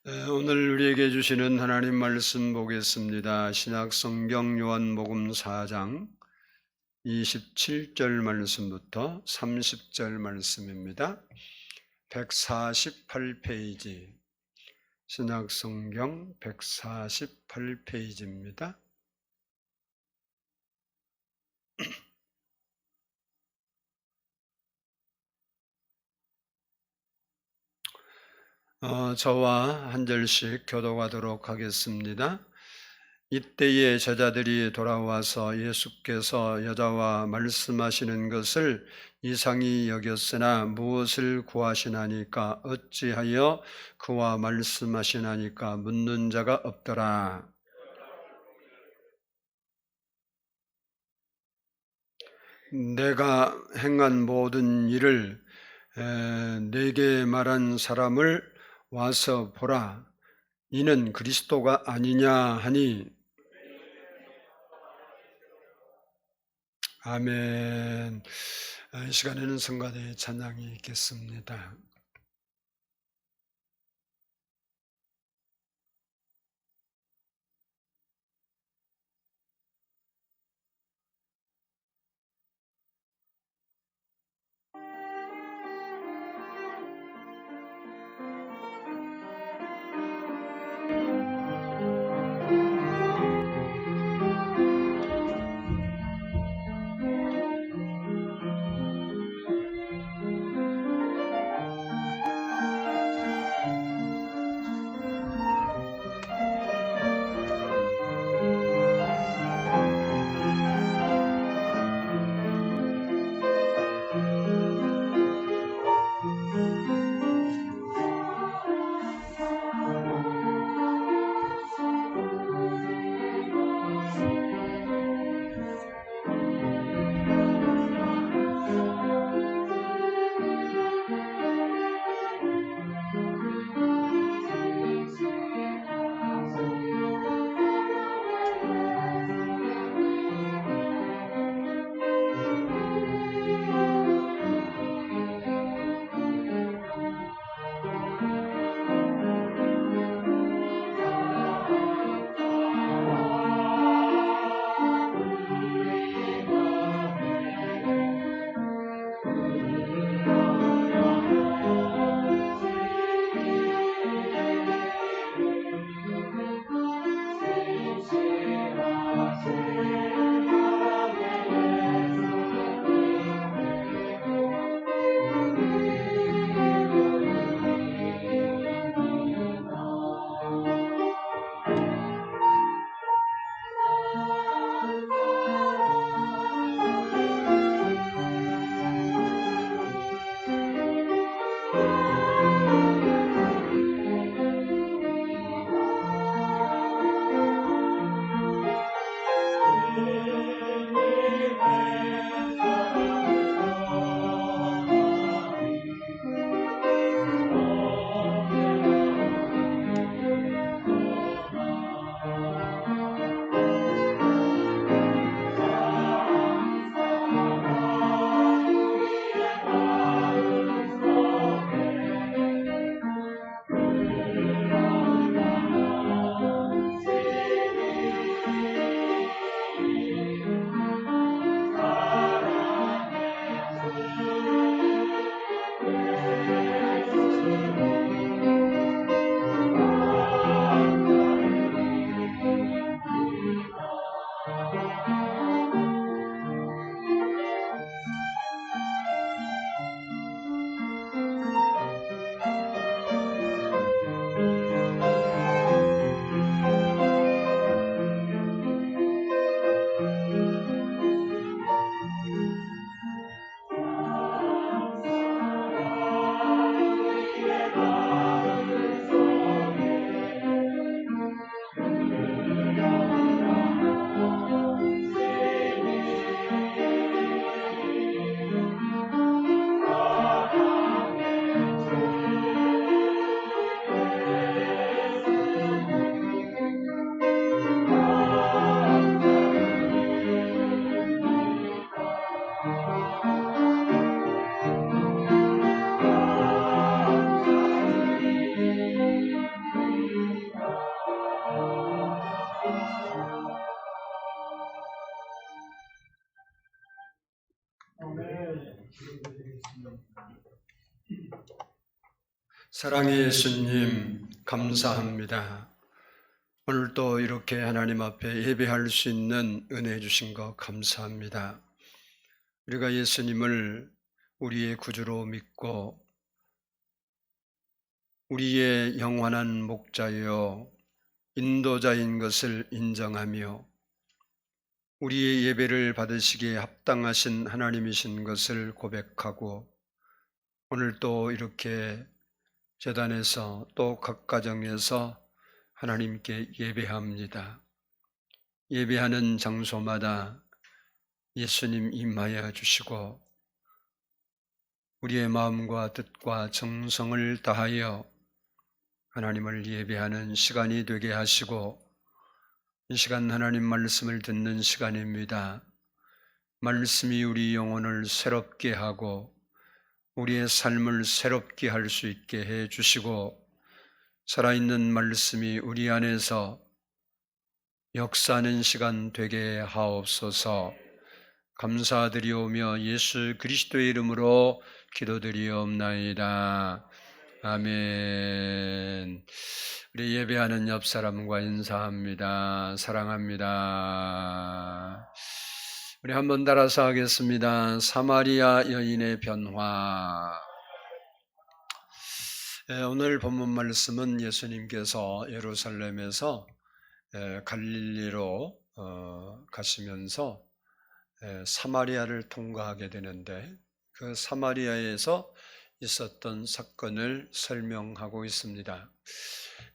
오늘 우리에게 주시는 하나님 말씀 보겠습니다. 신약성경 요한복음 4장 27절 말씀부터 30절 말씀입니다. 148페이지, 신약성경 148페이지입니다. 저와 한 절씩 교독하도록 하겠습니다. 이때에 제자들이 돌아와서 예수께서 여자와 말씀하시는 것을 이상히 여겼으나 무엇을 구하시나니까 어찌하여 그와 말씀하시나니까 묻는 자가 없더라. 내가 행한 모든 일을 내게 말한 사람을 와서 보라. 이는 그리스도가 아니냐 하니 아멘. 이 시간에는 성가대의 찬양이 있겠습니다. 사랑의 예수님, 감사합니다. 오늘도 이렇게 하나님 앞에 예배할 수 있는 은혜 주신 것 감사합니다. 우리가 예수님을 우리의 구주로 믿고 우리의 영원한 목자여 인도자인 것을 인정하며 우리의 예배를 받으시기에 합당하신 하나님이신 것을 고백하고 오늘 또 이렇게 제단에서 또 각 가정에서 하나님께 예배합니다. 예배하는 장소마다 예수님 임하여 주시고 우리의 마음과 뜻과 정성을 다하여 하나님을 예배하는 시간이 되게 하시고 이 시간 하나님 말씀을 듣는 시간입니다. 말씀이 우리 영혼을 새롭게 하고 우리의 삶을 새롭게 할 수 있게 해 주시고 살아있는 말씀이 우리 안에서 역사하는 시간 되게 하옵소서. 감사드리오며 예수 그리스도의 이름으로 기도드리옵나이다. 아멘. 우리 예배하는 옆 사람과 인사합니다. 사랑합니다. 우리 한번 따라서 하겠습니다. 사마리아 여인의 변화. 오늘 본문 말씀은 예수님께서 예루살렘에서 갈릴리로 가시면서 사마리아를 통과하게 되는데 그 사마리아에서 있었던 사건을 설명하고 있습니다.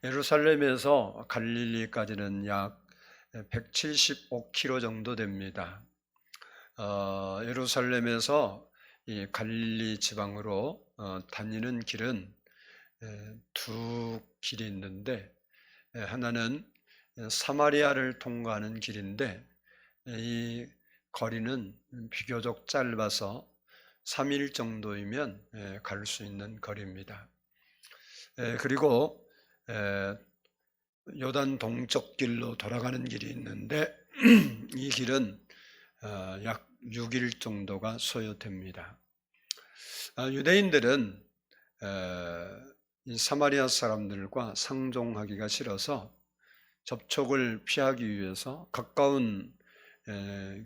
예루살렘에서 갈릴리까지는 약 175km 정도 됩니다. 예루살렘에서 이 갈릴리 지방으로 다니는 길은 두 길이 있는데 하나는 사마리아를 통과하는 길인데 이 거리는 비교적 짧아서 3일 정도이면 갈 수 있는 거리입니다. 그리고 요단 동쪽 길로 돌아가는 길이 있는데 이 길은 약 6일 정도가 소요됩니다. 유대인들은 이 사마리아 사람들과 상종하기가 싫어서 접촉을 피하기 위해서 가까운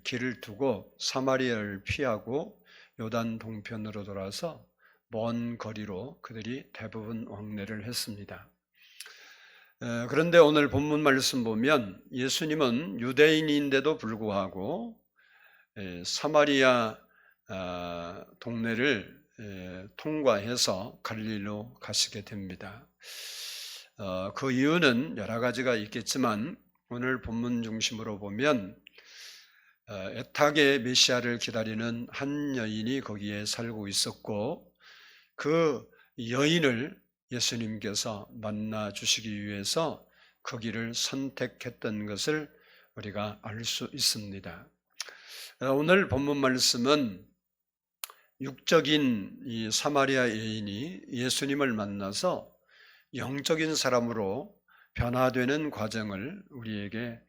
길을 두고 사마리아를 피하고 요단 동편으로 돌아서 먼 거리로 그들이 대부분 왕래를 했습니다. 그런데 오늘 본문 말씀 보면 예수님은 유대인인데도 불구하고 사마리아 동네를 통과해서 갈릴리로 가시게 됩니다. 그 이유는 여러 가지가 있겠지만 오늘 본문 중심으로 보면 애타게 메시아를 기다리는 한 여인이 거기에 살고 있었고 그 여인을 예수님께서 만나 주시기 위해서 거기를 선택했던 것을 우리가 알 수 있습니다. 오늘 본문 말씀은 육적인 이 사마리아 여인이 예수님을 만나서 영적인 사람으로 변화되는 과정을 우리에게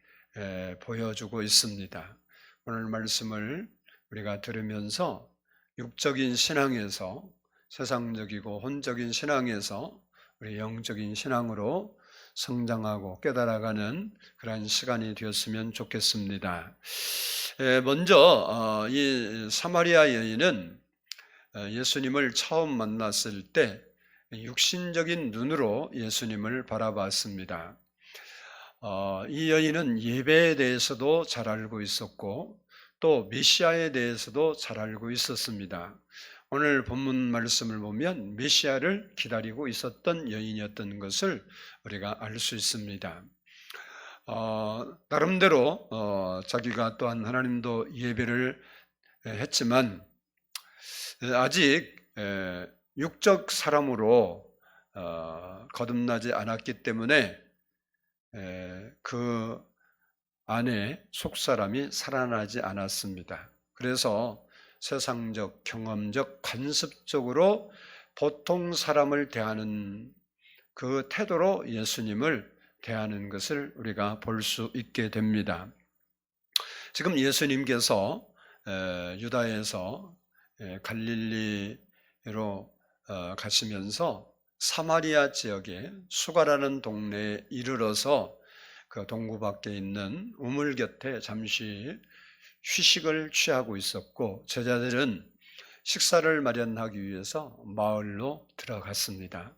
보여주고 있습니다. 오늘 말씀을 우리가 들으면서 육적인 신앙에서 세상적이고 혼적인 신앙에서 우리 영적인 신앙으로 성장하고 깨달아가는 그런 시간이 되었으면 좋겠습니다. 먼저 이 사마리아 여인은 예수님을 처음 만났을 때 육신적인 눈으로 예수님을 바라봤습니다. 이 여인은 예배에 대해서도 잘 알고 있었고 또 메시아에 대해서도 잘 알고 있었습니다. 오늘 본문 말씀을 보면 메시아를 기다리고 있었던 여인이었던 것을 우리가 알 수 있습니다. 나름대로 자기가 또한 하나님도 예배를 했지만 아직 육적 사람으로 거듭나지 않았기 때문에 그 안에 속사람이 살아나지 않았습니다. 그래서 세상적, 경험적, 관습적으로 보통 사람을 대하는 그 태도로 예수님을 대하는 것을 우리가 볼 수 있게 됩니다. 지금 예수님께서 유다에서 갈릴리로 가시면서 사마리아 지역의 수가라는 동네에 이르러서 그 동구 밖에 있는 우물 곁에 잠시 휴식을 취하고 있었고, 제자들은 식사를 마련하기 위해서 마을로 들어갔습니다.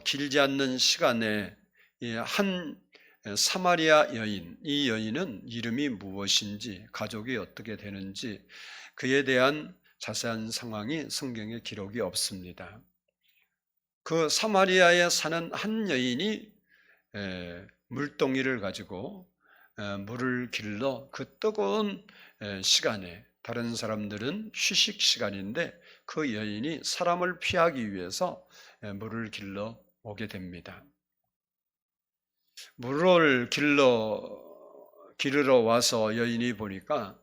길지 않는 시간에 한 사마리아 여인, 이 여인은 이름이 무엇인지, 가족이 어떻게 되는지 그에 대한 자세한 상황이 성경에 기록이 없습니다. 그 사마리아에 사는 한 여인이 물동이를 가지고 물을 길러 그 뜨거운 시간에, 다른 사람들은 휴식 시간인데 그 여인이 사람을 피하기 위해서 물을 길러 오게 됩니다. 물을 기르러 와서 여인이 보니까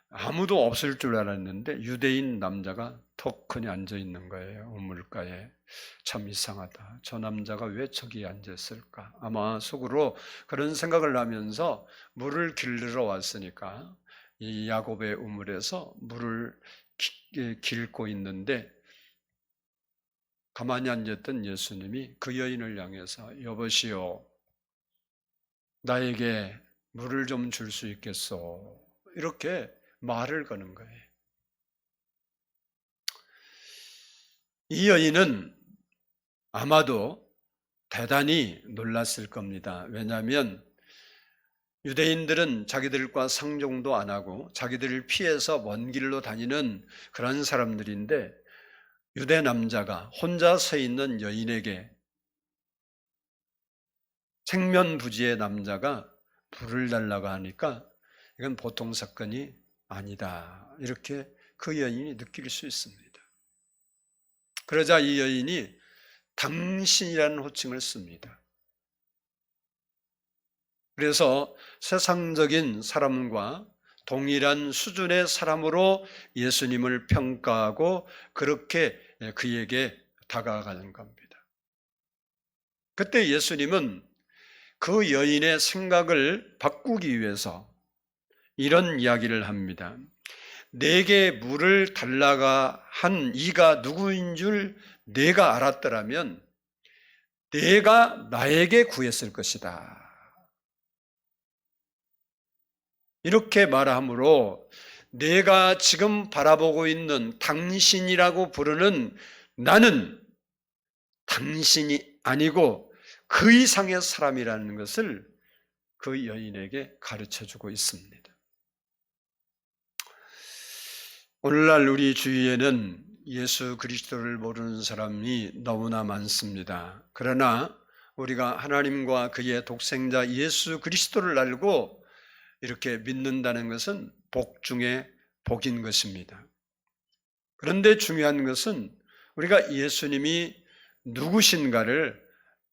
아무도 없을 줄 알았는데 유대인 남자가 턱하니 앉아 있는 거예요. 우물가에. 참 이상하다. 저 남자가 왜 저기 앉아 있을까? 아마 속으로 그런 생각을 하면서 물을 길르러 왔으니까 이 야곱의 우물에서 물을 길고 있는데, 가만히 앉았던 예수님이 그 여인을 향해서 여보시오, 나에게 물을 좀 줄 수 있겠소? 이렇게 말을 거는 거예요. 이 여인은 아마도 대단히 놀랐을 겁니다. 왜냐하면 유대인들은 자기들과 상종도 안 하고 자기들을 피해서 먼 길로 다니는 그런 사람들인데, 유대 남자가 혼자 서 있는 여인에게, 생면부지의 남자가 물을 달라고 하니까 이건 보통 사건이 아니다, 이렇게 그 여인이 느낄 수 있습니다. 그러자 이 여인이 당신이라는 호칭을 씁니다. 그래서 세상적인 사람과 동일한 수준의 사람으로 예수님을 평가하고 그렇게 그에게 다가가는 겁니다. 그때 예수님은 그 여인의 생각을 바꾸기 위해서 이런 이야기를 합니다. 내게 물을 달라가 한 이가 누구인 줄 내가 알았더라면 내가 나에게 구했을 것이다. 이렇게 말함으로 내가 지금 바라보고 있는 당신이라고 부르는 나는 당신이 아니고 그 이상의 사람이라는 것을 그 여인에게 가르쳐주고 있습니다. 오늘날 우리 주위에는 예수 그리스도를 모르는 사람이 너무나 많습니다. 그러나 우리가 하나님과 그의 독생자 예수 그리스도를 알고 이렇게 믿는다는 것은 복 중에 복인 것입니다. 그런데 중요한 것은 우리가 예수님이 누구신가를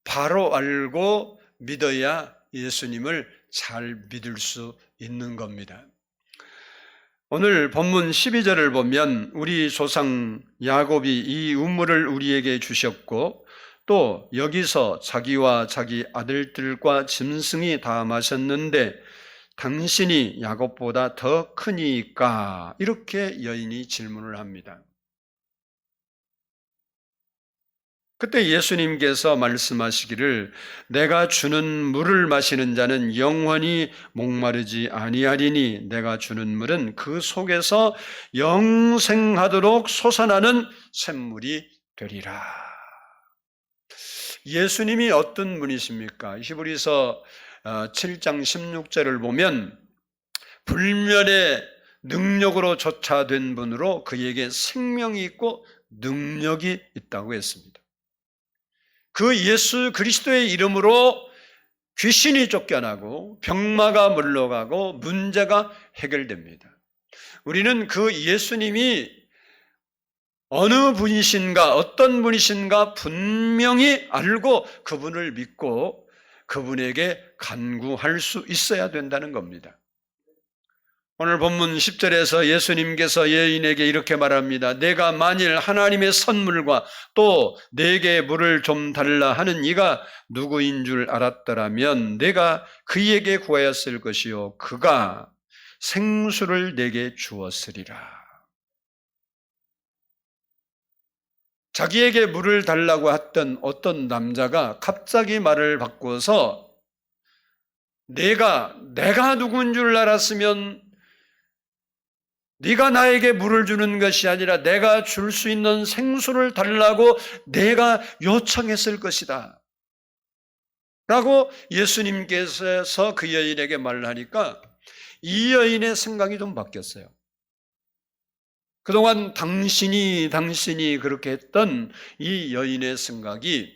바로 알고 믿어야 예수님을 잘 믿을 수 있는 겁니다. 오늘 본문 12절을 보면 우리 조상 야곱이 이 우물을 우리에게 주셨고 또 여기서 자기와 자기 아들들과 짐승이 다 마셨는데 당신이 야곱보다 더 크니까, 이렇게 여인이 질문을 합니다. 그때 예수님께서 말씀하시기를 내가 주는 물을 마시는 자는 영원히 목마르지 아니하리니 내가 주는 물은 그 속에서 영생하도록 솟아나는 샘물이 되리라. 예수님이 어떤 분이십니까? 히브리서 7장 16절을 보면 불멸의 능력으로 조차된 분으로 그에게 생명이 있고 능력이 있다고 했습니다. 그 예수 그리스도의 이름으로 귀신이 쫓겨나고 병마가 물러가고 문제가 해결됩니다. 우리는 그 예수님이 어느 분이신가, 어떤 분이신가 분명히 알고 그분을 믿고 그분에게 간구할 수 있어야 된다는 겁니다. 오늘 본문 10절에서 예수님께서 여인에게 이렇게 말합니다. 내가 만일 하나님의 선물과 또 내게 물을 좀 달라 하는 이가 누구인 줄 알았더라면 내가 그에게 구하였을 것이요 그가 생수를 내게 주었으리라. 자기에게 물을 달라고 했던 어떤 남자가 갑자기 말을 바꾸어서 내가 누군 줄 알았으면 네가 나에게 물을 주는 것이 아니라 내가 줄 수 있는 생수를 달라고 내가 요청했을 것이다 라고 예수님께서 그 여인에게 말을 하니까 이 여인의 생각이 좀 바뀌었어요. 그동안 당신이 그렇게 했던 이 여인의 생각이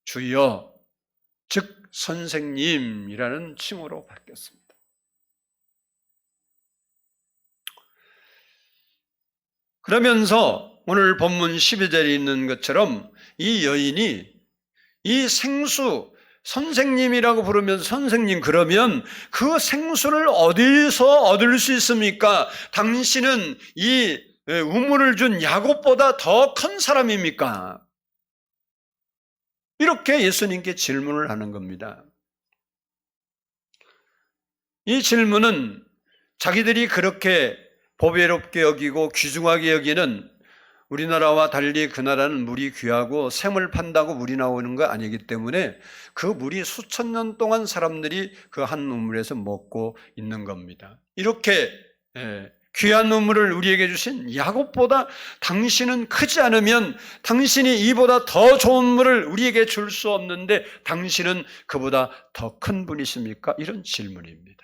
주여, 즉 선생님이라는 칭호로 바뀌었습니다. 그러면서 오늘 본문 12절에 있는 것처럼 이 여인이 이 생수, 선생님이라고 부르면 선생님, 그러면 그 생수를 어디서 얻을 수 있습니까? 당신은 이 우물을 준 야곱보다 더 큰 사람입니까? 이렇게 예수님께 질문을 하는 겁니다. 이 질문은 자기들이 그렇게 보배롭게 여기고 귀중하게 여기는, 우리나라와 달리 그 나라는 물이 귀하고 샘을 판다고 물이 나오는 거 아니기 때문에 그 물이 수천 년 동안 사람들이 그 한 우물에서 먹고 있는 겁니다. 이렇게 귀한 우물을 우리에게 주신 야곱보다 당신은 크지 않으면 당신이 이보다 더 좋은 물을 우리에게 줄 수 없는데 당신은 그보다 더 큰 분이십니까? 이런 질문입니다.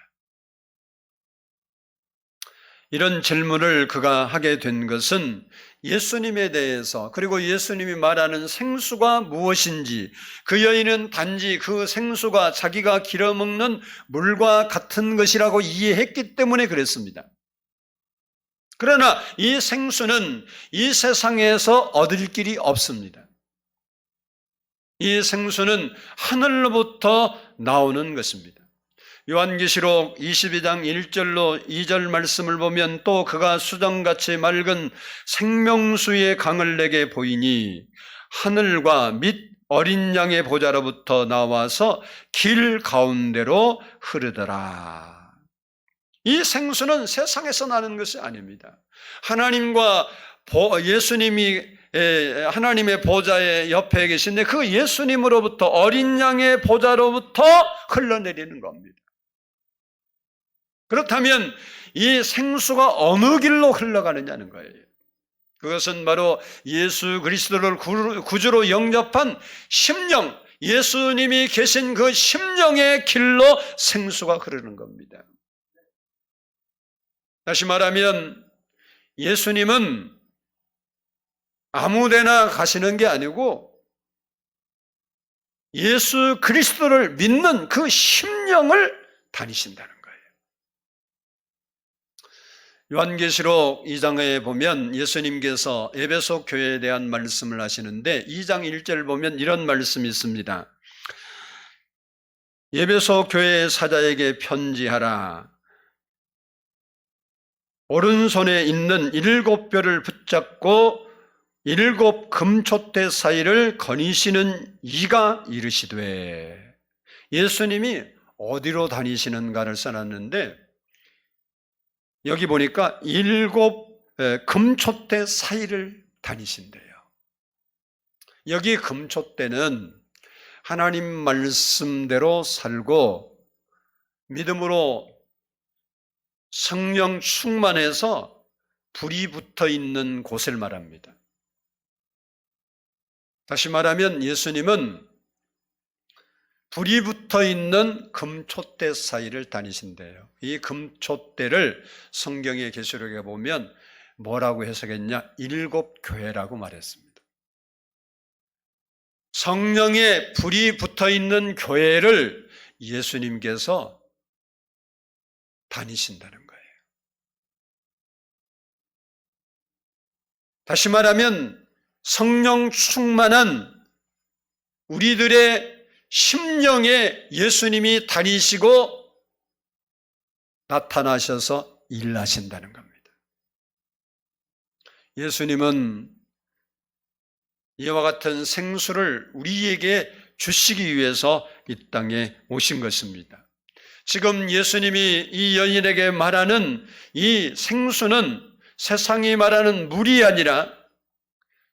이런 질문을 그가 하게 된 것은 예수님에 대해서, 그리고 예수님이 말하는 생수가 무엇인지, 그 여인은 단지 그 생수가 자기가 길어먹는 물과 같은 것이라고 이해했기 때문에 그랬습니다. 그러나 이 생수는 이 세상에서 얻을 길이 없습니다. 이 생수는 하늘로부터 나오는 것입니다. 요한계시록 22장 1절로 2절 말씀을 보면 또 그가 수정같이 맑은 생명수의 강을 내게 보이니 하늘과 및 어린 양의 보좌로부터 나와서 길 가운데로 흐르더라. 이 생수는 세상에서 나는 것이 아닙니다. 하나님과 예수님이 하나님의 보좌의 옆에 계신데 그 예수님으로부터, 어린 양의 보좌로부터 흘러내리는 겁니다. 그렇다면 이 생수가 어느 길로 흘러가느냐는 거예요. 그것은 바로 예수 그리스도를 구주로 영접한 심령, 예수님이 계신 그 심령의 길로 생수가 흐르는 겁니다. 다시 말하면 예수님은 아무데나 가시는 게 아니고 예수 그리스도를 믿는 그 심령을 다니신다는 거예요. 요한계시록 2장에 보면 예수님께서 에베소 교회에 대한 말씀을 하시는데 2장 1절 보면 이런 말씀이 있습니다. 에베소 교회의 사자에게 편지하라. 오른손에 있는 7뼈를 붙잡고 7 금촛대 사이를 거니시는 이가 이르시되, 예수님이 어디로 다니시는가를 써놨는데 여기 보니까 7 금촛대 사이를 다니신대요. 여기 금촛대는 하나님 말씀대로 살고 믿음으로 성령 충만해서 불이 붙어 있는 곳을 말합니다. 다시 말하면 예수님은 불이 붙어 있는 금촛대 사이를 다니신대요. 이 금촛대를 성경의 계시록에 보면 뭐라고 해석했냐? 7 교회라고 말했습니다. 성령의 불이 붙어 있는 교회를 예수님께서 다니신다는 거예요. 다시 말하면 성령 충만한 우리들의 심령에 예수님이 다니시고 나타나셔서 일하신다는 겁니다. 예수님은 이와 같은 생수를 우리에게 주시기 위해서 이 땅에 오신 것입니다. 지금 예수님이 이 여인에게 말하는 이 생수는 세상이 말하는 물이 아니라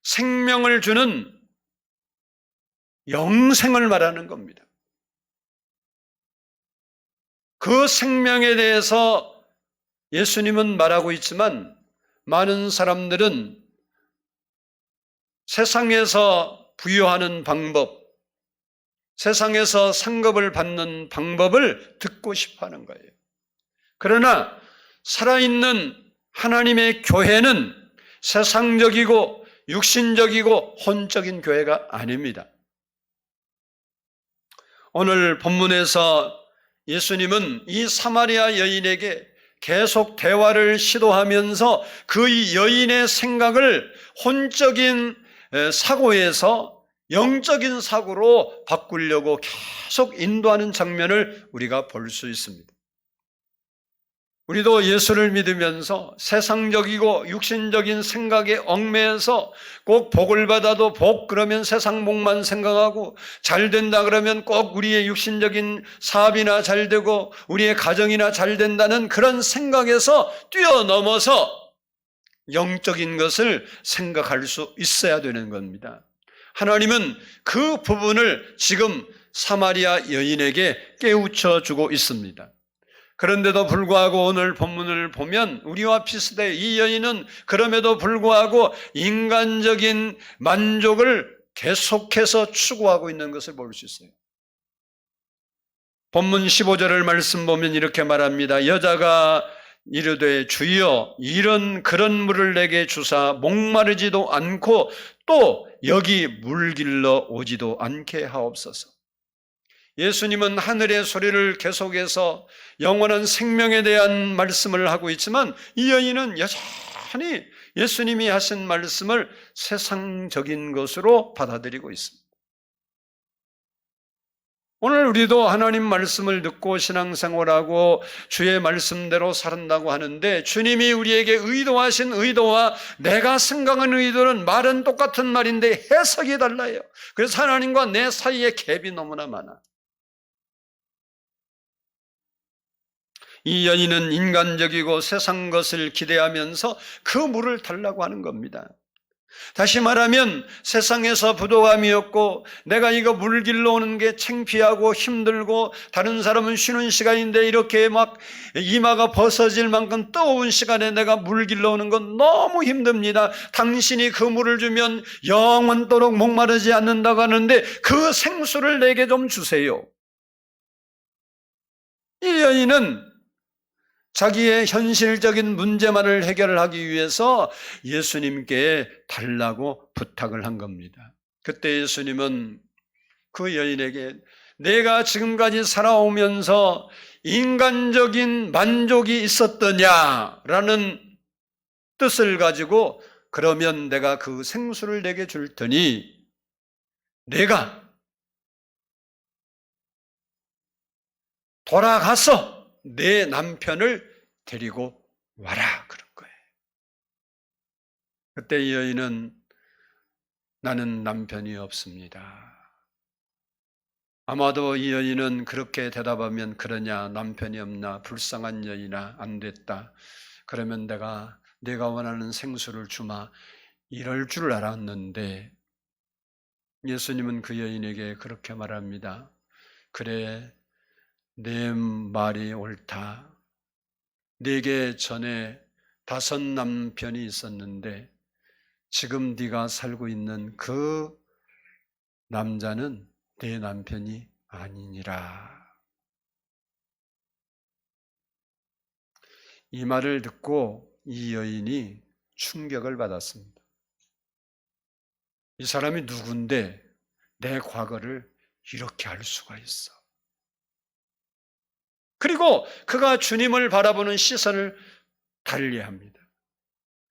생명을 주는 영생을 말하는 겁니다. 그 생명에 대해서 예수님은 말하고 있지만 많은 사람들은 세상에서 부여하는 방법, 세상에서 상급을 받는 방법을 듣고 싶어 하는 거예요. 그러나 살아있는 하나님의 교회는 세상적이고 육신적이고 혼적인 교회가 아닙니다. 오늘 본문에서 예수님은 이 사마리아 여인에게 계속 대화를 시도하면서 그 여인의 생각을 혼적인 사고에서 영적인 사고로 바꾸려고 계속 인도하는 장면을 우리가 볼 수 있습니다. 우리도 예수를 믿으면서 세상적이고 육신적인 생각에 얽매여서 꼭 복을 받아도 복 그러면 세상 복만 생각하고 잘 된다 그러면 꼭 우리의 육신적인 사업이나 잘 되고 우리의 가정이나 잘 된다는 그런 생각에서 뛰어넘어서 영적인 것을 생각할 수 있어야 되는 겁니다. 하나님은 그 부분을 지금 사마리아 여인에게 깨우쳐 주고 있습니다. 그런데도 불구하고 오늘 본문을 보면 우리와 비슷해. 이 여인은 그럼에도 불구하고 인간적인 만족을 계속해서 추구하고 있는 것을 볼 수 있어요. 본문 15절을 말씀 보면 이렇게 말합니다. 여자가 이르되 주여 이런 그런 물을 내게 주사 목마르지도 않고 또 여기 물 길러 오지도 않게 하옵소서. 예수님은 하늘의 소리를 계속해서 영원한 생명에 대한 말씀을 하고 있지만 이 여인은 여전히 예수님이 하신 말씀을 세상적인 것으로 받아들이고 있습니다. 오늘 우리도 하나님 말씀을 듣고 신앙생활하고 주의 말씀대로 살았다고 하는데 주님이 우리에게 의도하신 의도와 내가 생각하는 의도는 말은 똑같은 말인데 해석이 달라요. 그래서 하나님과 내 사이에 갭이 너무나 많아. 이 여인은 인간적이고 세상 것을 기대하면서 그 물을 달라고 하는 겁니다. 다시 말하면 세상에서 부도감이 없고 내가 이거 물 길러 오는 게 창피하고 힘들고 다른 사람은 쉬는 시간인데 이렇게 막 이마가 벗어질 만큼 뜨거운 시간에 내가 물 길러 오는 건 너무 힘듭니다. 당신이 그 물을 주면 영원토록 목마르지 않는다고 하는데 그 생수를 내게 좀 주세요. 이 여인은 자기의 현실적인 문제만을 해결하기 위해서 예수님께 달라고 부탁을 한 겁니다. 그때 예수님은 그 여인에게 내가 지금까지 살아오면서 인간적인 만족이 있었더냐라는 뜻을 가지고 그러면 내가 그 생수를 내게 줄 테니 내가 돌아가서 내 남편을 데리고 와라 그런 거예요. 그때 이 여인은 나는 남편이 없습니다. 아마도 이 여인은 그렇게 대답하면 그러냐 남편이 없나 불쌍한 여인아 안 됐다. 그러면 내가 원하는 생수를 주마 이럴 줄 알았는데 예수님은 그 여인에게 그렇게 말합니다. 그래 내 말이 옳다. 네게 전에 5 남편이 있었는데 지금 네가 살고 있는 그 남자는 내 남편이 아니니라. 이 말을 듣고 이 여인이 충격을 받았습니다. 이 사람이 누군데 내 과거를 이렇게 알 수가 있어. 그리고 그가 주님을 바라보는 시선을 달리합니다.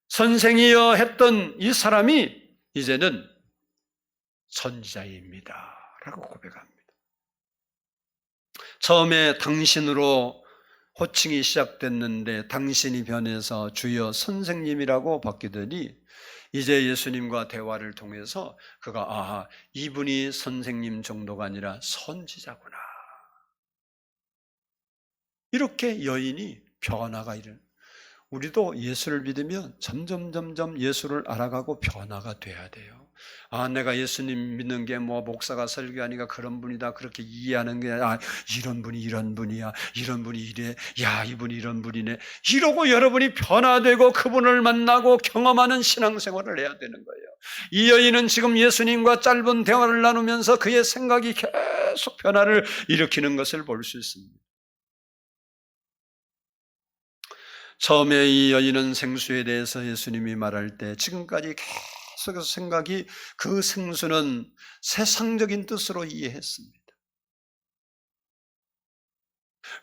선생이여 했던 이 사람이 이제는 선지자입니다 라고 고백합니다. 처음에 당신으로 호칭이 시작됐는데 당신이 변해서 주여 선생님이라고 바뀌더니 이제 예수님과 대화를 통해서 그가 이분이 선생님 정도가 아니라 선지자구나. 이렇게 여인이 변화가 일어나요. 우리도 예수를 믿으면 점점 예수를 알아가고 변화가 돼야 돼요. 내가 예수님 믿는 게 뭐 목사가 설교하니까 그런 분이다 그렇게 이해하는 게 아니라 이런 분이 이런 분이야, 이런 분이 이래, 야 이분이 이런 분이네, 이러고 여러분이 변화되고 그분을 만나고 경험하는 신앙생활을 해야 되는 거예요. 이 여인은 지금 예수님과 짧은 대화를 나누면서 그의 생각이 계속 변화를 일으키는 것을 볼 수 있습니다. 처음에 이 여인은 생수에 대해서 예수님이 말할 때 지금까지 계속해서 생각이, 그 생수는 세상적인 뜻으로 이해했습니다.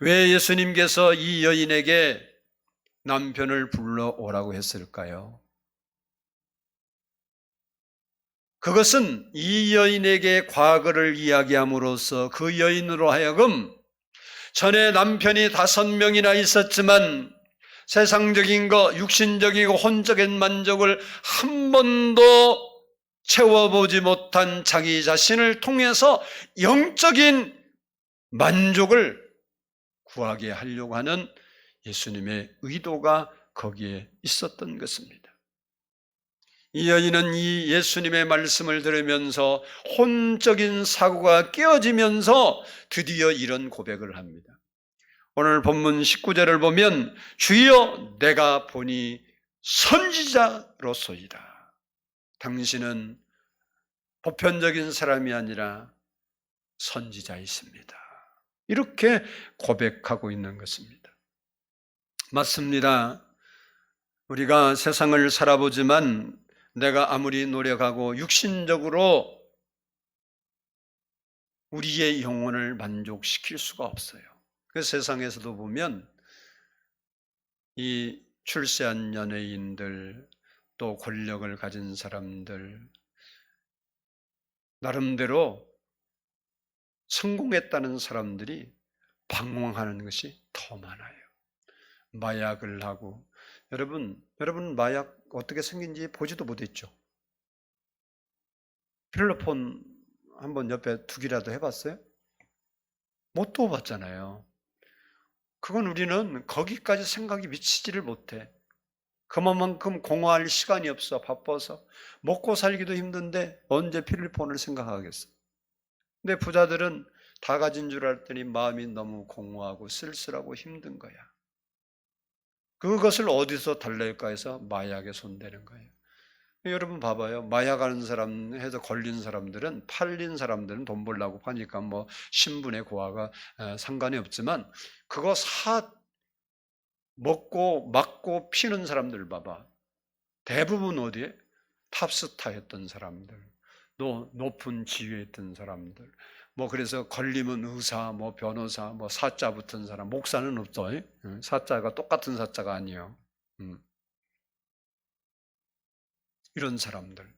왜 예수님께서 이 여인에게 남편을 불러오라고 했을까요? 그것은 이 여인에게 과거를 이야기함으로써 그 여인으로 하여금 전에 남편이 5명이나 있었지만 세상적인 것, 육신적이고 혼적인 만족을 한 번도 채워보지 못한 자기 자신을 통해서 영적인 만족을 구하게 하려고 하는 예수님의 의도가 거기에 있었던 것입니다. 이 여인은 이 예수님의 말씀을 들으면서 혼적인 사고가 깨어지면서 드디어 이런 고백을 합니다. 오늘 본문 19절을 보면 주여 내가 보니 선지자로소이다. 당신은 보편적인 사람이 아니라 선지자이십니다. 이렇게 고백하고 있는 것입니다. 맞습니다. 우리가 세상을 살아보지만 내가 아무리 노력하고 육신적으로 우리의 영혼을 만족시킬 수가 없어요. 그 세상에서도 보면 이 출세한 연예인들, 또 권력을 가진 사람들, 나름대로 성공했다는 사람들이 방황하는 것이 더 많아요. 마약을 하고, 여러분 마약 어떻게 생긴지 보지도 못했죠. 필로폰 한번 옆에 두기라도 해봤어요? 못 두어봤잖아요. 그건 우리는 거기까지 생각이 미치지를 못해. 그만큼 공허할 시간이 없어. 바빠서 먹고 살기도 힘든데 언제 필리폰을 생각하겠어. 근데 부자들은 다 가진 줄 알았더니 마음이 너무 공허하고 쓸쓸하고 힘든 거야. 그것을 어디서 달랠까 해서 마약에 손대는 거예요. 여러분 봐봐요. 마약하는 사람 해서 걸린 사람들은, 팔린 사람들은 돈 벌려고 파니까 뭐 신분의 고하가 상관이 없지만, 그거 먹고 맞고 피는 사람들 봐봐. 대부분 어디에? 탑스타 했던 사람들, 또 높은 지위에 있던 사람들, 뭐 그래서 걸리면 의사, 뭐 변호사, 뭐 사자 붙은 사람, 목사는 없어. 사자가 똑같은 사자가 아니에요. 이런 사람들.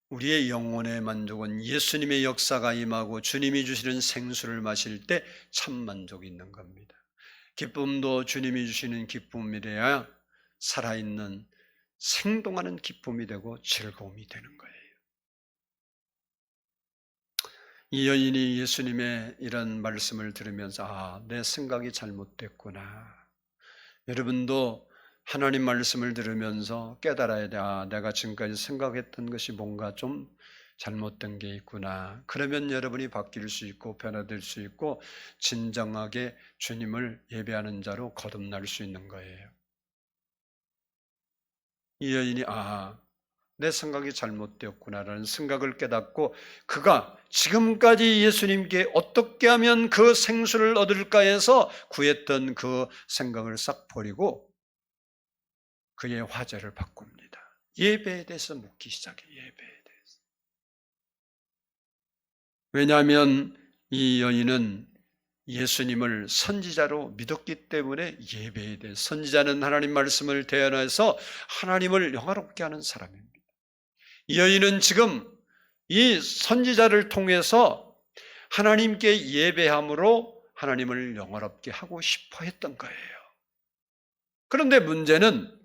우리의 영혼의 만족은 예수님의 역사가 임하고 주님이 주시는 생수를 마실 때 참 만족이 있는 겁니다. 기쁨도 주님이 주시는 기쁨이래야 살아있는 생동하는 기쁨이 되고 즐거움이 되는 거예요. 이 여인이 예수님의 이런 말씀을 들으면서 내 생각이 잘못됐구나. 여러분도 하나님 말씀을 들으면서 깨달아야 돼. 내가 지금까지 생각했던 것이 뭔가 좀 잘못된 게 있구나. 그러면 여러분이 바뀔 수 있고 변화될 수 있고 진정하게 주님을 예배하는 자로 거듭날 수 있는 거예요. 이 여인이 내 생각이 잘못되었구나라는 생각을 깨닫고 그가 지금까지 예수님께 어떻게 하면 그 생수를 얻을까 해서 구했던 그 생각을 싹 버리고 그의 화제를 바꿉니다. 예배에 대해서 묻기 시작해. 예배에 대해서. 왜냐하면 이 여인은 예수님을 선지자로 믿었기 때문에 예배에 대해, 선지자는 하나님 말씀을 대언해서 하나님을 영화롭게 하는 사람입니다. 이 여인은 지금 이 선지자를 통해서 하나님께 예배함으로 하나님을 영화롭게 하고 싶어 했던 거예요. 그런데 문제는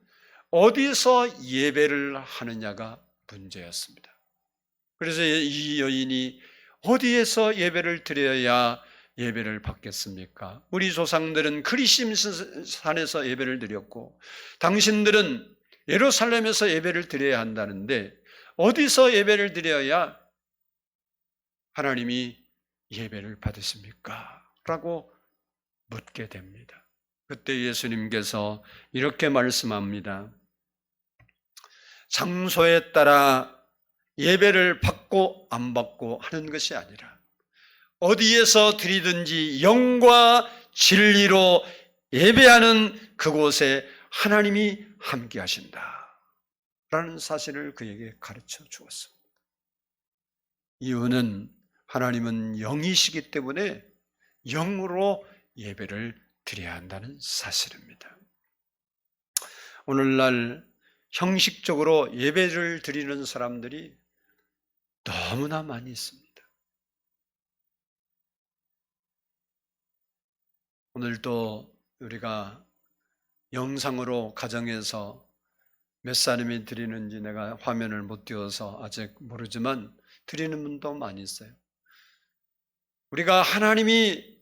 어디서 예배를 하느냐가 문제였습니다. 그래서 이 여인이 어디에서 예배를 드려야 예배를 받겠습니까? 우리 조상들은 그리심산에서 예배를 드렸고 당신들은 예루살렘에서 예배를 드려야 한다는데 어디서 예배를 드려야 하나님이 예배를 받으십니까? 라고 묻게 됩니다. 그때 예수님께서 이렇게 말씀합니다. 장소에 따라 예배를 받고 안 받고 하는 것이 아니라 어디에서 드리든지 영과 진리로 예배하는 그곳에 하나님이 함께 하신다 라는 사실을 그에게 가르쳐 주었습니다. 이유는 하나님은 영이시기 때문에 영으로 예배를 드려야 한다는 사실입니다. 오늘날 형식적으로 예배를 드리는 사람들이 너무나 많이 있습니다. 오늘도 우리가 영상으로 가정에서 몇 사람이 드리는지 내가 화면을 못 띄워서 아직 모르지만 드리는 분도 많이 있어요. 우리가 하나님이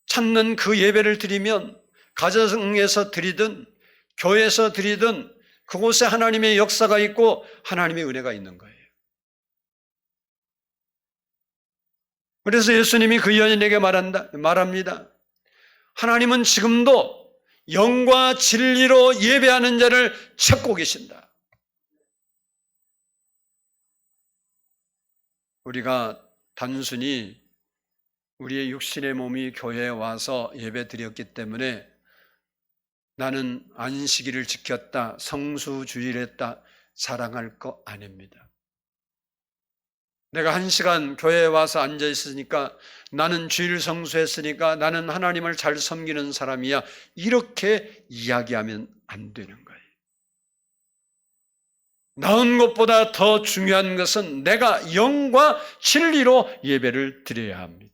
찾는 그 예배를 드리면 가정에서 드리든 교회에서 드리든 그곳에 하나님의 역사가 있고 하나님의 은혜가 있는 거예요. 그래서 예수님이 그 여인에게 말합니다. 하나님은 지금도 영과 진리로 예배하는 자를 찾고 계신다. 우리가 단순히 우리의 육신의 몸이 교회에 와서 예배 드렸기 때문에 나는 안식일을 지켰다, 성수주일했다 자랑할 거 아닙니다. 내가 1시간 교회에 와서 앉아 있으니까 나는 주일 성수했으니까 나는 하나님을 잘 섬기는 사람이야 이렇게 이야기하면 안 되는 거예요. 나은 것보다 더 중요한 것은 내가 영과 진리로 예배를 드려야 합니다.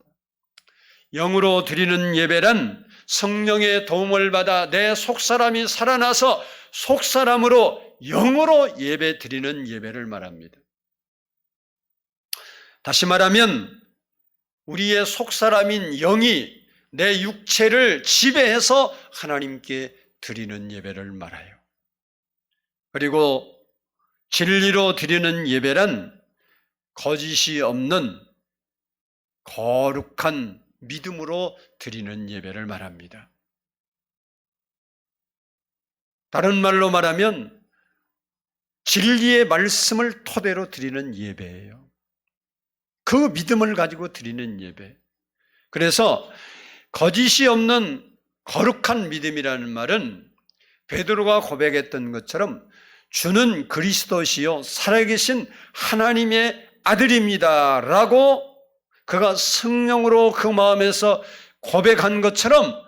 영으로 드리는 예배란 성령의 도움을 받아 내 속사람이 살아나서 속사람으로 영으로 예배 드리는 예배를 말합니다. 다시 말하면 우리의 속사람인 영이 내 육체를 지배해서 하나님께 드리는 예배를 말해요. 그리고 진리로 드리는 예배란 거짓이 없는 거룩한 믿음으로 드리는 예배를 말합니다. 다른 말로 말하면 진리의 말씀을 토대로 드리는 예배예요. 그 믿음을 가지고 드리는 예배. 그래서 거짓이 없는 거룩한 믿음이라는 말은 베드로가 고백했던 것처럼 주는 그리스도시요 살아계신 하나님의 아들입니다 라고 그가 성령으로 그 마음에서 고백한 것처럼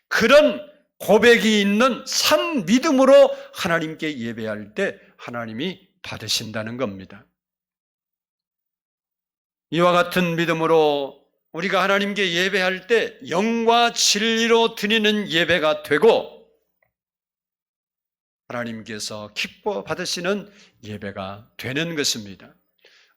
그런 고백이 있는 산 믿음으로 하나님께 예배할 때 하나님이 받으신다는 겁니다. 이와 같은 믿음으로 우리가 하나님께 예배할 때 영과 진리로 드리는 예배가 되고 하나님께서 기뻐 받으시는 예배가 되는 것입니다.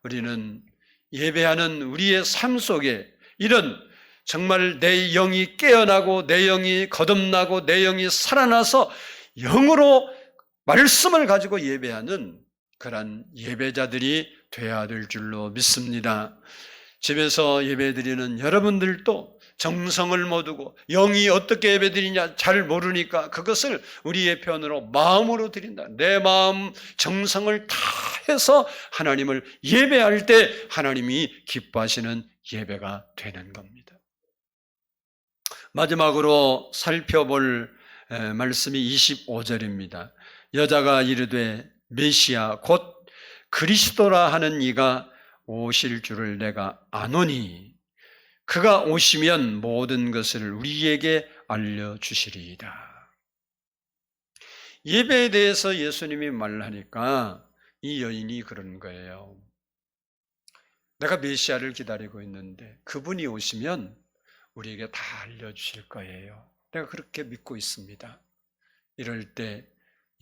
우리는 예배하는 우리의 삶 속에 이런 정말 내 영이 깨어나고 내 영이 거듭나고 내 영이 살아나서 영으로 말씀을 가지고 예배하는 그런 예배자들이 되어야 될 줄로 믿습니다. 집에서 예배드리는 여러분들도 정성을 못 두고 영이 어떻게 예배드리냐 잘 모르니까 그것을 우리의 편으로 마음으로 드린다. 내 마음 정성을 다해서 하나님을 예배할 때 하나님이 기뻐하시는 예배가 되는 겁니다. 마지막으로 살펴볼 말씀이 25절입니다. 여자가 이르되 메시아 곧 그리스도라 하는 이가 오실 줄을 내가 아노니 그가 오시면 모든 것을 우리에게 알려주시리이다. 예배에 대해서 예수님이 말하니까 이 여인이 그런 거예요. 내가 메시아를 기다리고 있는데 그분이 오시면 우리에게 다 알려주실 거예요. 내가 그렇게 믿고 있습니다. 이럴 때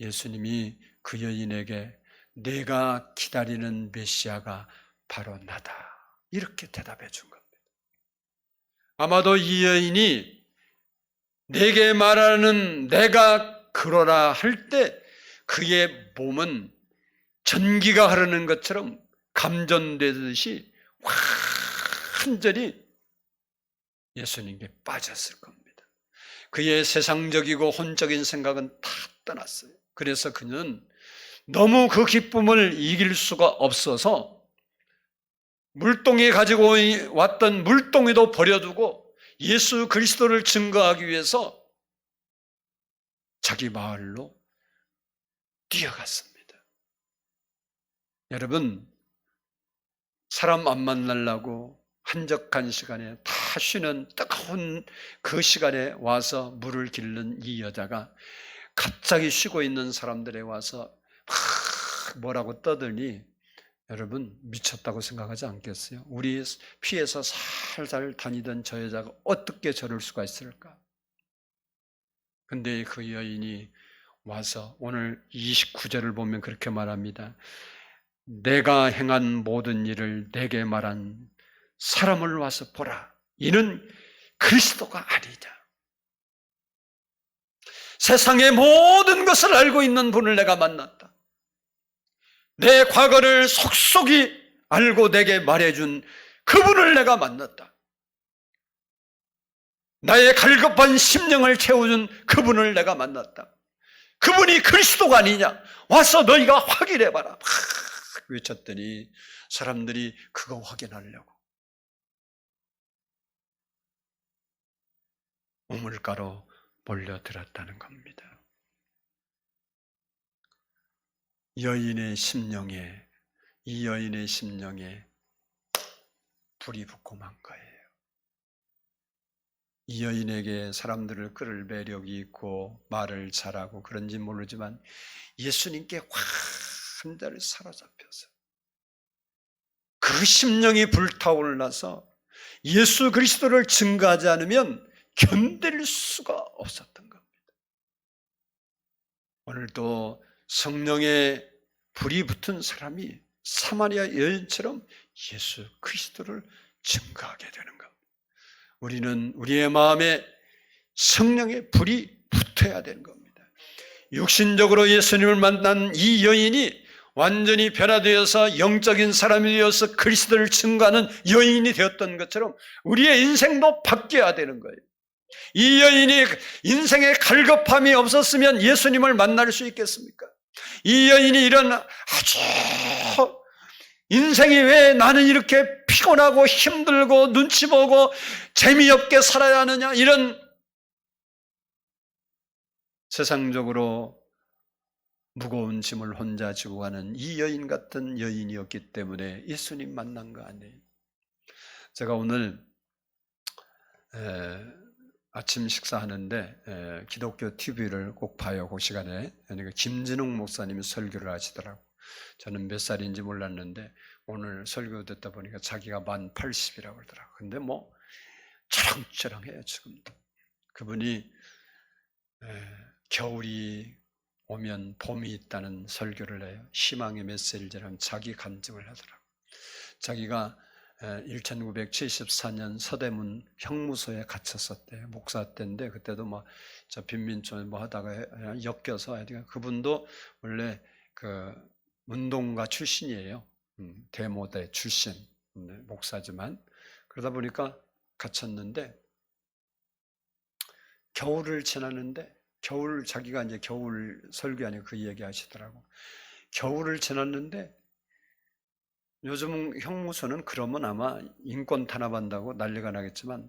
예수님이 그 여인에게 내가 기다리는 메시아가 바로 나다. 이렇게 대답해 준 겁니다. 아마도 이 여인이 내게 말하는 내가 그러라 할 때 그의 몸은 전기가 흐르는 것처럼 감전되듯이 완전히 예수님께 빠졌을 겁니다. 그의 세상적이고 혼적인 생각은 다 떠났어요. 그래서 그는 너무 그 기쁨을 이길 수가 없어서 물동이 가지고 왔던 물동이도 버려두고 예수 그리스도를 증거하기 위해서 자기 마을로 뛰어갔습니다. 여러분, 사람 안 만나려고 한적한 시간에 다 쉬는 뜨거운 그 시간에 와서 물을 길른 이 여자가 갑자기 쉬고 있는 사람들에 와서 막 뭐라고 떠들니 여러분 미쳤다고 생각하지 않겠어요? 우리 피해서 살살 다니던 저 여자가 어떻게 저럴 수가 있을까? 근데 그 여인이 와서 오늘 29절을 보면 그렇게 말합니다. 내가 행한 모든 일을 내게 말한 사람을 와서 보라. 이는 그리스도가 아니냐. 세상의 모든 것을 알고 있는 분을 내가 만났다. 내 과거를 속속이 알고 내게 말해준 그분을 내가 만났다. 나의 갈급한 심령을 채워준 그분을 내가 만났다. 그분이 그리스도가 아니냐. 와서 너희가 확인해봐라. 막 외쳤더니 사람들이 그거 확인하려고 우물가로 몰려들었다는 겁니다. 이 여인의 심령에 불이 붙고 만 거예요. 이 여인에게 사람들을 끌을 매력이 있고 말을 잘하고 그런지 모르지만 예수님께 완전히 사로잡혀서 그 심령이 불타올라서 예수 그리스도를 증거하지 않으면 견딜 수가 없었던 겁니다. 오늘도 성령의 불이 붙은 사람이 사마리아 여인처럼 예수 그리스도를 증거하게 되는 겁니다. 우리는 우리의 마음에 성령의 불이 붙어야 되는 겁니다. 육신적으로 예수님을 만난 이 여인이 완전히 변화되어서 영적인 사람이 되어서 그리스도를 증거하는 여인이 되었던 것처럼 우리의 인생도 바뀌어야 되는 거예요. 이 여인이 인생에 갈급함이 없었으면 예수님을 만날 수 있겠습니까? 이 여인이 이런 아주 인생이 왜 나는 이렇게 피곤하고 힘들고 눈치 보고 재미없게 살아야 하느냐, 이런 세상적으로 무거운 짐을 혼자 지고 가는 이 여인 같은 여인이었기 때문에 예수님 만난 거 아니에요. 제가 오늘 아침 식사하는데 기독교 TV를 꼭 봐요. 그 시간에. 그러니까 김진웅 목사님이 설교를 하시더라고요. 저는 몇 살인지 몰랐는데 오늘 설교 듣다 보니까 자기가 만 80이라고 그러더라고요. 근데 뭐 쩌렁쩌렁해요 지금도. 그분이 겨울이 오면 봄이 있다는 설교를 해요. 희망의 메시지라는 자기 간증을 하더라고요. 자기가 1974년 서대문 형무소에 갇혔었대요. 목사 때인데 그때도 뭐 저 빈민촌에 뭐 하다가 엮여서 그분도 원래 그 운동가 출신이에요. 대모대 출신 목사지만 그러다 보니까 갇혔는데 겨울을 지났는데 겨울 자기가 이제 겨울 설교하니까 그 얘기 하시더라고. 겨울을 지났는데 요즘 형무소는 그러면 아마 인권 탄압한다고 난리가 나겠지만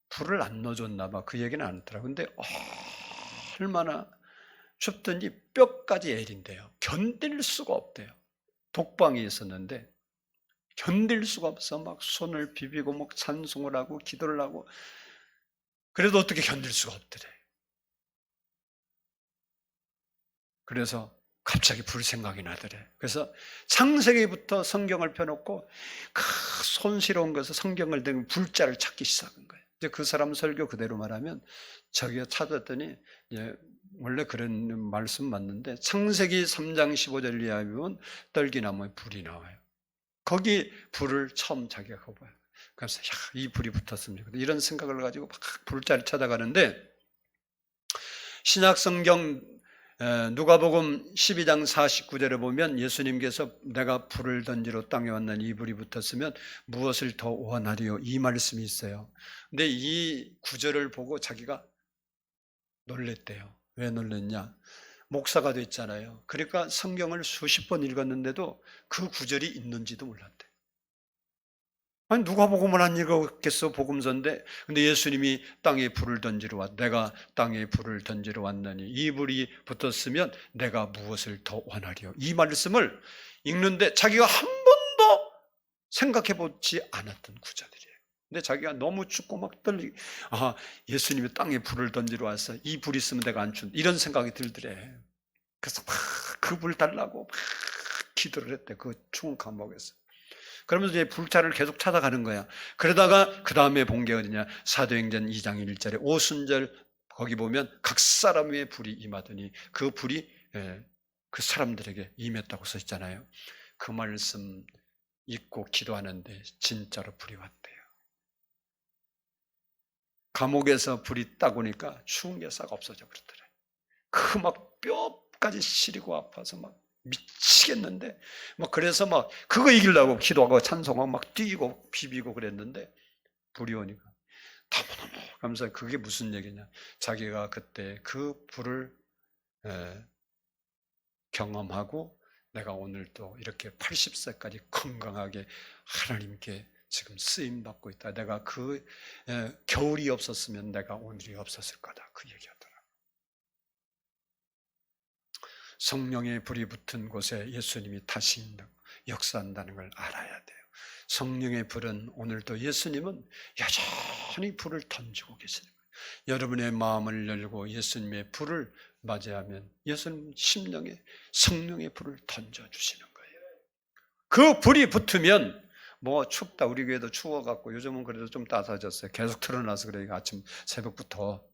불을 안 넣어줬나 봐. 그 얘기는 안 했더라고. 근데 얼마나 춥더니 뼈까지 애린대요. 견딜 수가 없대요. 독방이 있었는데 견딜 수가 없어. 막 손을 비비고 막 찬송을 하고 기도를 하고 그래도 어떻게 견딜 수가 없더래. 그래서 갑자기 불 생각이 나더래. 그래서 창세기부터 성경을 펴놓고 그 손시러운 것을 성경을 들고 불자를 찾기 시작한 거예요. 이제 그 사람 설교 그대로 말하면 자기가 찾았더니 원래 그런 말씀 맞는데 창세기 3장 15절 이하에 보면 떨기나무에 불이 나와요. 거기 불을 처음 자기가 봐요. 그래서 이 불이 붙었으면 좋겠다. 이런 생각을 가지고 막 불자를 찾아가는데 신약성경 누가복음 12장 49절에 보면 예수님께서 내가 불을 던지러 땅에 왔나니 이 불이 붙었으면 무엇을 더 원하리요? 이 말씀이 있어요. 근데 이 구절을 보고 자기가 놀랬대요. 왜 놀랬냐? 목사가 됐잖아요. 그러니까 성경을 수십 번 읽었는데도 그 구절이 있는지도 몰랐대. 아니 누가 복음을 안 읽었겠어? 복음서인데. 근데 예수님이 땅에 불을 던지러 왔. 내가 땅에 불을 던지러 왔나니 이 불이 붙었으면 내가 무엇을 더 원하리요? 이 말씀을 읽는데 자기가 한 번도 생각해 보지 않았던 구절이에요. 근데 자기가 너무 춥고 막 예수님이 땅에 불을 던지러 왔어. 이 불 있으면 내가 안 준. 이런 생각이 들더래. 그래서 막 그 불 달라고 막 기도를 했대. 그 추운 감옥에서. 그러면서 이제 불자를 계속 찾아가는 거야. 그러다가 그 다음에 본 게 어디냐? 사도행전 2장 1절에 오순절 거기 보면 각 사람 위에 불이 임하더니 그 불이 그 사람들에게 임했다고 써 있잖아요. 그 말씀 읽고 기도하는데 진짜로 불이 왔대요. 감옥에서 불이 딱 오니까 추운 게 싹 없어져 버렸더래. 그 막 뼈까지 시리고 아파서 막 미치겠는데 그래서 그거 이기려고 기도하고 찬송하고 막 뛰고 비비고 그랬는데 불이 오니까 너무너무 감사해. 그게 무슨 얘기냐? 자기가 그때 그 불을 경험하고 내가 오늘 또 이렇게 80세까지 건강하게 하나님께 지금 쓰임 받고 있다. 내가 그 겨울이 없었으면 내가 오늘이 없었을 거다. 그 얘기하더라. 성령의 불이 붙은 곳에 예수님이 다시 역사한다는 걸 알아야 돼요. 성령의 불은 오늘도 예수님은 여전히 불을 던지고 계시는 거예요. 여러분의 마음을 열고 예수님의 불을 맞이하면 예수님 심령에 성령의 불을 던져주시는 거예요. 그 불이 붙으면 춥다. 우리 교회도 추워갖고 요즘은 그래도 좀 따뜻해졌어요. 계속 틀어놔서 그래. 아침 새벽부터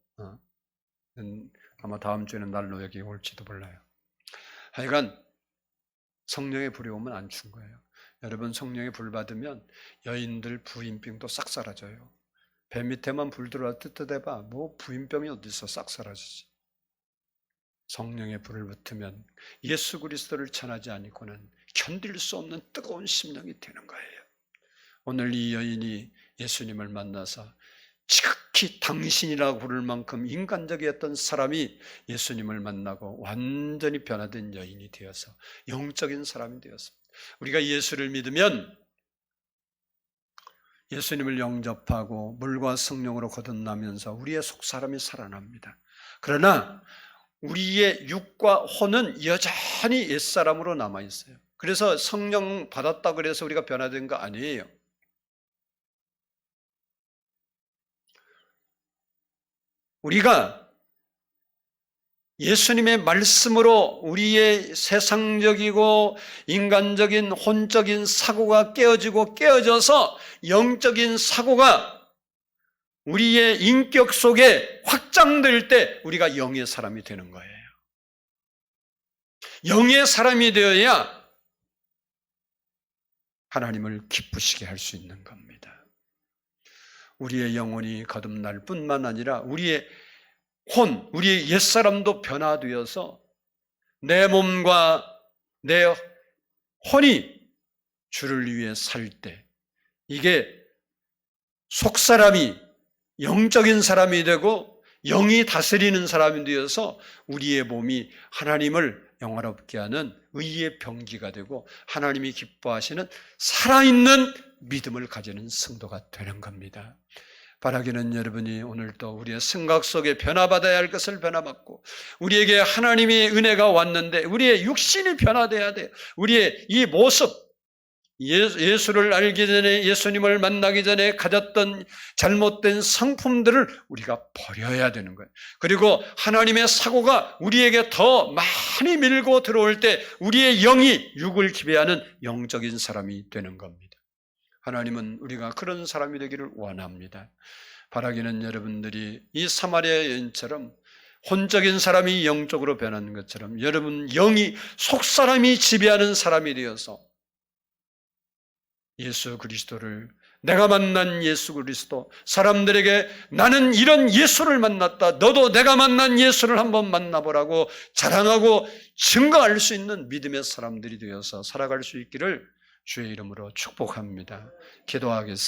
아마 다음 주에는 날로 여기 올지도 몰라요. 하여간 성령의 불이 오면 안 춘 거예요. 여러분 성령의 불 받으면 여인들 부인병도 싹 사라져요. 배 밑에만 불 들어와 뜨뜻해봐. 부인병이 어디서 싹 사라지지. 성령의 불을 붙으면 예수 그리스도를 전하지 않고는 견딜 수 없는 뜨거운 심령이 되는 거예요. 오늘 이 여인이 예수님을 만나서 지극히 당신이라고 부를 만큼 인간적이었던 사람이 예수님을 만나고 완전히 변화된 여인이 되어서 영적인 사람이 되었습니다. 우리가 예수를 믿으면 예수님을 영접하고 물과 성령으로 거듭나면서 우리의 속사람이 살아납니다. 그러나 우리의 육과 혼은 여전히 옛사람으로 남아있어요. 그래서 성령 받았다 그래서 우리가 변화된 거 아니에요. 우리가 예수님의 말씀으로 우리의 세상적이고 인간적인 혼적인 사고가 깨어져서 영적인 사고가 우리의 인격 속에 확장될 때 우리가 영의 사람이 되는 거예요. 영의 사람이 되어야 하나님을 기쁘시게 할 수 있는 겁니다. 우리의 영혼이 거듭날 뿐만 아니라 우리의 우리의 옛사람도 변화되어서 내 몸과 내 혼이 주를 위해 살 때 이게 속사람이 영적인 사람이 되고 영이 다스리는 사람이 되어서 우리의 몸이 하나님을 영화롭게 하는 의의 병기가 되고 하나님이 기뻐하시는 살아있는 믿음을 가지는 성도가 되는 겁니다. 바라기는 여러분이 오늘도 우리의 생각 속에 변화받아야 할 것을 변화받고 우리에게 하나님의 은혜가 왔는데 우리의 육신이 변화돼야 돼요. 우리의 이 모습, 예수를 알기 전에 예수님을 만나기 전에 가졌던 잘못된 성품들을 우리가 버려야 되는 거예요. 그리고 하나님의 사고가 우리에게 더 많이 밀고 들어올 때 우리의 영이 육을 지배하는 영적인 사람이 되는 겁니다. 하나님은 우리가 그런 사람이 되기를 원합니다. 바라기는 여러분들이 이 사마리아 여인처럼 혼적인 사람이 영적으로 변하는 것처럼 여러분 영이 속사람이 지배하는 사람이 되어서 예수 그리스도를, 내가 만난 예수 그리스도, 사람들에게 나는 이런 예수를 만났다, 너도 내가 만난 예수를 한번 만나보라고 자랑하고 증거할 수 있는 믿음의 사람들이 되어서 살아갈 수 있기를 주의 이름으로 축복합니다. 기도하겠습니다.